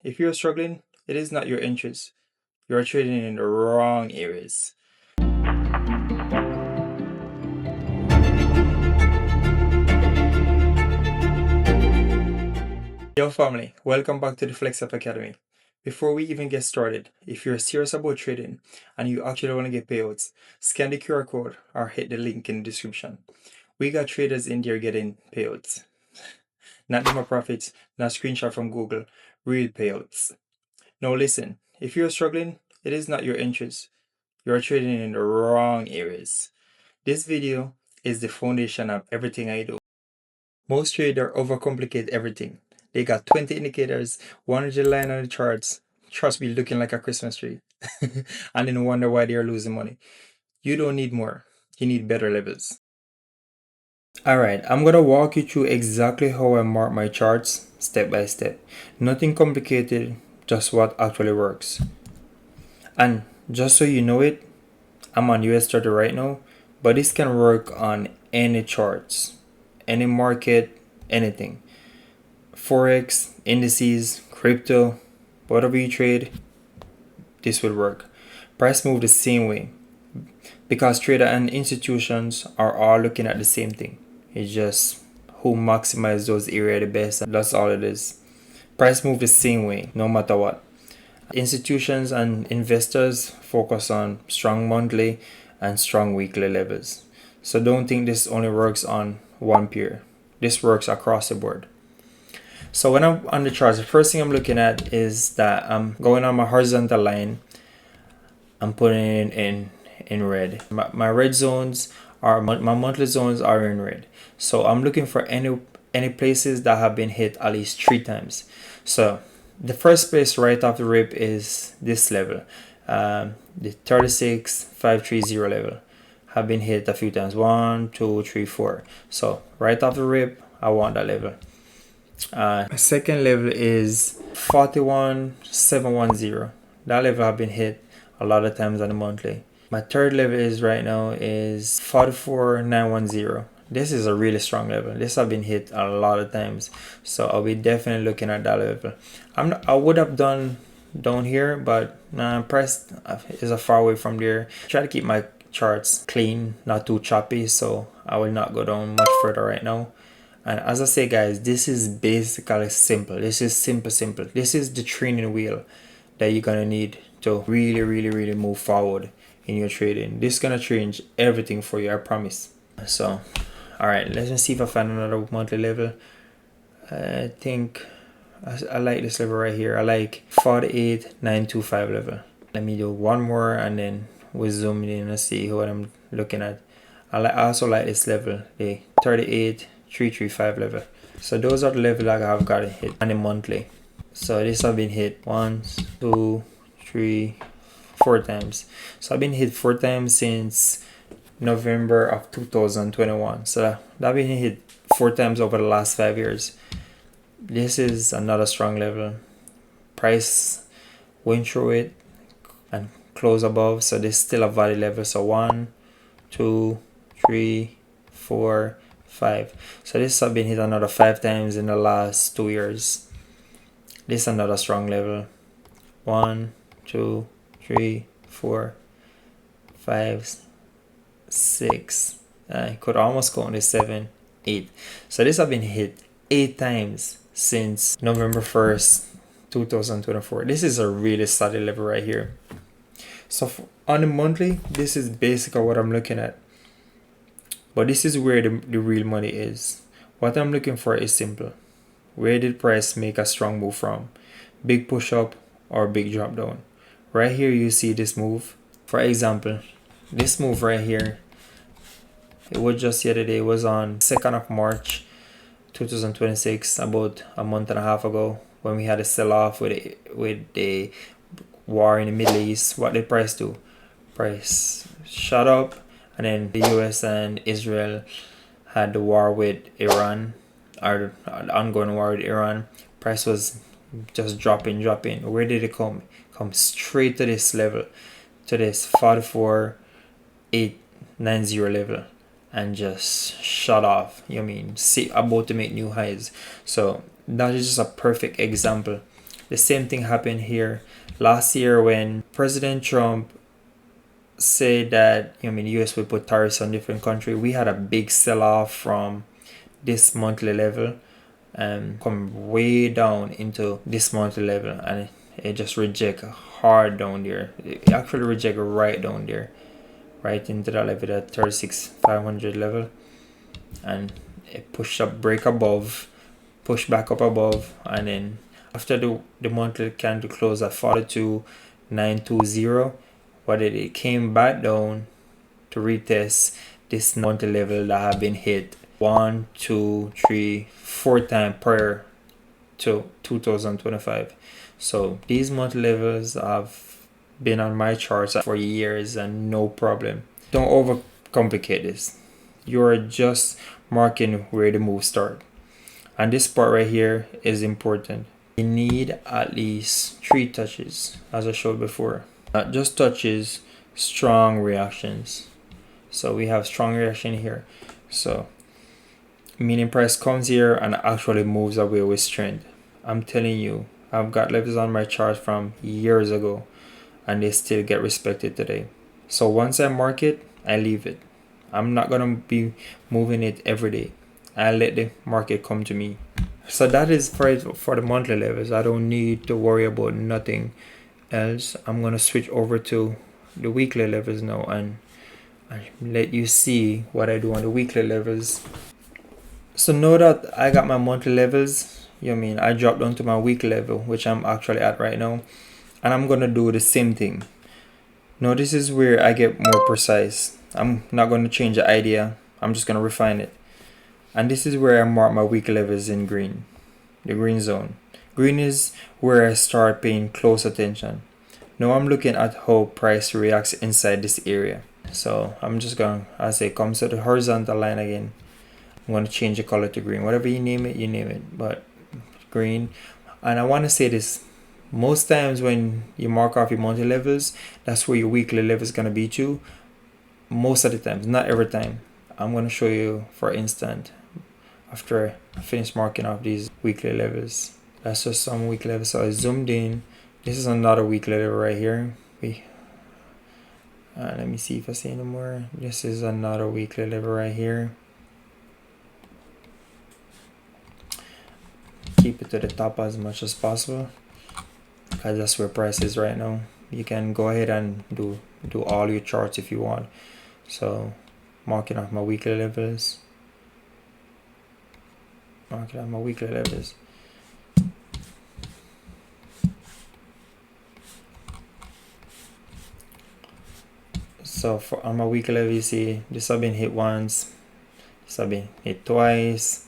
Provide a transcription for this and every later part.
If you're struggling, it is not your interest. You're trading in the wrong areas. Yo family, welcome back to the Flex Up Academy. Before we even get started, if you're serious about trading and you actually want to get payouts, scan the QR code or hit the link in the description. We got traders in there getting payouts. Not demo profits, not screenshot from Google, real payouts. Now listen, if you're struggling, it is not your interest. You're trading in the wrong areas. This video is the foundation of everything I do. Most traders overcomplicate everything. They got 20 indicators, 100 line on the charts, trust me, looking like a Christmas tree, and then wonder why they are losing money. You don't need more. You need better levels. Alright, I'm gonna walk you through exactly how I mark my charts step by step. Nothing complicated, just what actually works. And just so you know it, I'm on US 30 right now, but this can work on any charts, any market, anything. Forex, indices, crypto, whatever you trade, this would work. Price move the same way because trader and institutions are all looking at the same thing. It's just who maximize those area the best. That's all it is. Price move the same way no matter what. Institutions and investors focus on strong monthly and strong weekly levels. So don't think this only works on one pair. This works across the board. So when I'm on the charts, the first thing I'm looking at is that I'm going on my horizontal line. I'm putting it in red. My red zones are my monthly zones are in red. So I'm looking for any places that have been hit at least 3 times. So the first place right off the rip is this level, the 36530 level have been hit a few times. 1, 2, 3, 4. So right off the rip, I want that level. My second level is 41710. That level have been hit a lot of times on the monthly. My third level is right now is 44910. This is a really strong level. This have been hit a lot of times, so I'll be definitely looking at that level. I would have done down here, but price is a far away from there. Try to keep my charts clean, not too choppy, so I will not go down much further right now. And as I say guys, this is basically simple. This is simple. This is the training wheel that you're gonna need to really move forward in your trading. This is gonna change everything for you, I promise. So alright, let's just see if I find another monthly level. I think I like this level right here. I like 48925 level. Let me do one more and then we'll zoom in and see what I'm looking at. I also like this level, the 38335 level. So those are the levels that I've got to hit on the monthly. So this have been hit 1, 2, 3, 4 times. So I've been hit 4 times since November of 2021. So that been hit 4 times over the last 5 years. This is another strong level. Price went through it and close above, so this is still a valid level. So 1, 2, 3, 4, 5. So this has been hit another 5 times in the last 2 years. This is another strong level. 1, 2, 3, 4, 5, 6. I could almost go on the 7, 8. So this has been hit 8 times since November 1st, 2024. This is a really solid level right here. So on the monthly, this is basically what I'm looking at. But this is where the real money is. What I'm looking for is simple. Where did price make a strong move from? Big push up or big drop down? Right here you see this move. For example, this move right here, it was just yesterday. It was on 2nd of March 2026, about a month and a half ago, when we had a sell-off with the war in the Middle East. What did price do? Price shot up, and then the US and Israel had the war with Iran, or the ongoing war with Iran. Price was just dropping. Where did it come? Come straight to this level, to this 44890 level, and just shut off. You mean, see, about to make new highs. So that is just a perfect example The same thing happened here last year when President Trump said that US would put tariffs on different countries. We had a big sell-off from this monthly level and come way down into this monthly level, and it just reject hard down there. It actually reject right down there, right into that level, at 36,500 level, and it pushed up, break above, push back up above, and then after the monthly candle closed at 42,920, but it came back down to retest this monthly level that have been hit 1, 2, 3, 4 times prior to 2025. So these monthly levels have been on my charts for years and no problem. Don't overcomplicate this. You're just marking where the move start. And this part right here is important. You need at least 3 touches, as I showed before. Not just touches, strong reactions. So we have strong reaction here. So meaning price comes here and actually moves away with strength. I'm telling you, I've got levels on my chart from years ago and they still get respected today. So once I mark it, I leave it. I'm not gonna be moving it every day. I let the market come to me. So that is for the monthly levels. I don't need to worry about nothing else. I'm gonna switch over to the weekly levels now and let you see what I do on the weekly levels. So now that I got my monthly levels, I dropped down to my weekly level, which I'm actually at right now, and I'm gonna do the same thing. Now this is where I get more precise. I'm not gonna change the idea, I'm just gonna refine it. And this is where I mark my weekly levels in green, the green zone. Green is where I start paying close attention. Now I'm looking at how price reacts inside this area. So I'm just gonna, as it comes to the horizontal line again, I'm going to change the color to green. Whatever you name it, but green. And I want to say this, most times when you mark off your monthly levels, that's where your weekly level is going to be too. Most of the times, not every time. I'm going to show you, for instance, after I finish marking off these weekly levels. That's just some weekly levels. So I zoomed in. This is another weekly level right here. Let me see if I see any more. This is another weekly level right here. Keep it to the top as much as possible because that's where price is right now. You can go ahead and do all your charts if you want. So marking off my weekly levels. So on my weekly level, you see this have been hit once, this have been hit twice,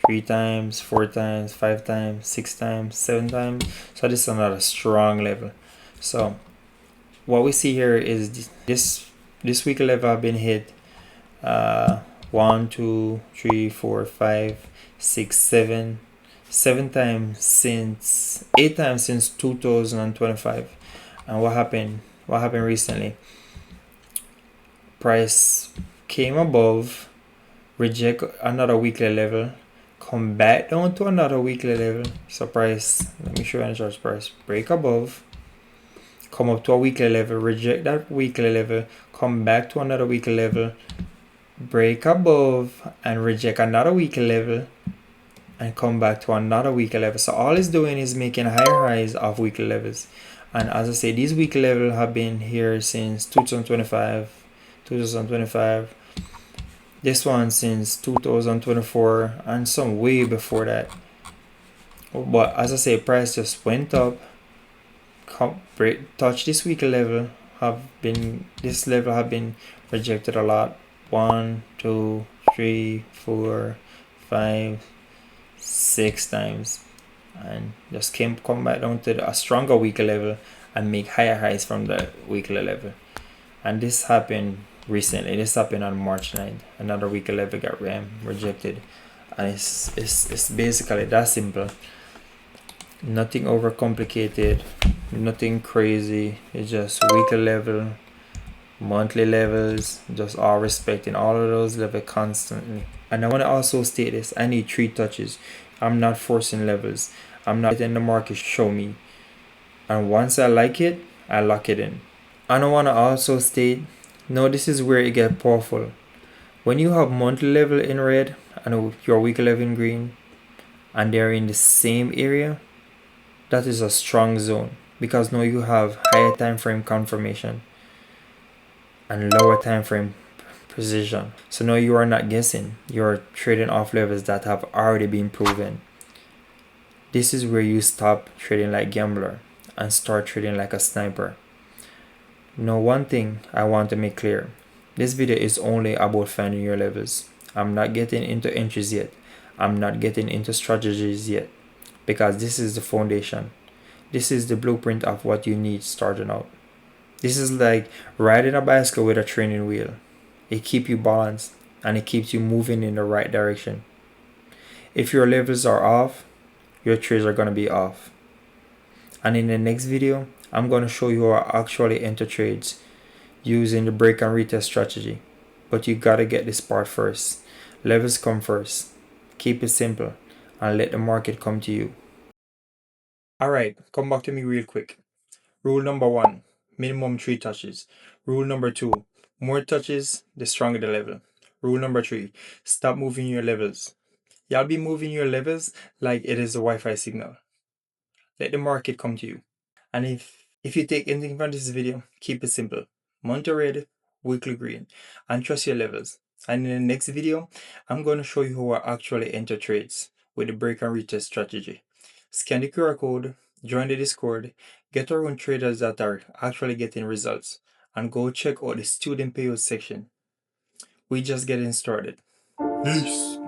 3 times, 4 times, 5 times, 6 times, 7 times. So this is another strong level. So what we see here is this weekly level have been hit 1, 2, 3, 4, 5, 6, 7 times since 8 times since 2025. And what happened recently? Price came above, reject another weekly level, come back down to another weekly level. So price, let me show you the chart. Price break above, come up to a weekly level, reject that weekly level, come back to another weekly level, break above and reject another weekly level, and come back to another weekly level. So all it's doing is making higher highs of weekly levels. And as I say, these weekly levels have been here since 2025. This one since 2024 and some way before that. But as I say, price just went up, touch this weekly level, this level have been rejected a lot. 1, 2, 3, 4, 5, 6 times, and just come back down to a stronger weekly level and make higher highs from the weekly level. And this happened recently. This happened on March 9th. Another weekly level got rejected, and it's basically that simple. Nothing overcomplicated, nothing crazy. It's just weekly level, monthly levels, just all respecting all of those levels constantly. And I want to also state this, I need 3 touches. I'm not forcing levels. I'm not letting the market show me. And once I like it, I lock it in. And I want to also state, no, this is where it gets powerful. When you have monthly level in red and your weekly level in green, and they're in the same area, that is a strong zone, because now you have higher time frame confirmation and lower time frame precision. So now you are not guessing, you're trading off levels that have already been proven. This is where you stop trading like gambler and start trading like a sniper. Now, one thing I want to make clear, this video is only about finding your levels. I'm not getting into entries yet. I'm not getting into strategies yet, because this is the foundation. This is the blueprint of what you need starting out. This is like riding a bicycle with a training wheel. It keeps you balanced and it keeps you moving in the right direction. If your levels are off, your trades are going to be off. And in the next video, I'm going to show you how I actually enter trades using the break and retest strategy. But you gotta get this part first. Levels come first. Keep it simple and let the market come to you. Alright, come back to me real quick. Rule number 1, minimum 3 touches. Rule number 2, more touches, the stronger the level. Rule number 3, stop moving your levels. Y'all be moving your levels like it is a Wi-Fi signal. Let the market come to you. And if you take anything from this video, keep it simple. Monthly red, weekly green, and trust your levels. And in the next video, I'm going to show you how I actually enter trades with the break and retest strategy. Scan the QR code, join the Discord, get around traders that are actually getting results, and go check out the student payouts section. We just getting started. Peace.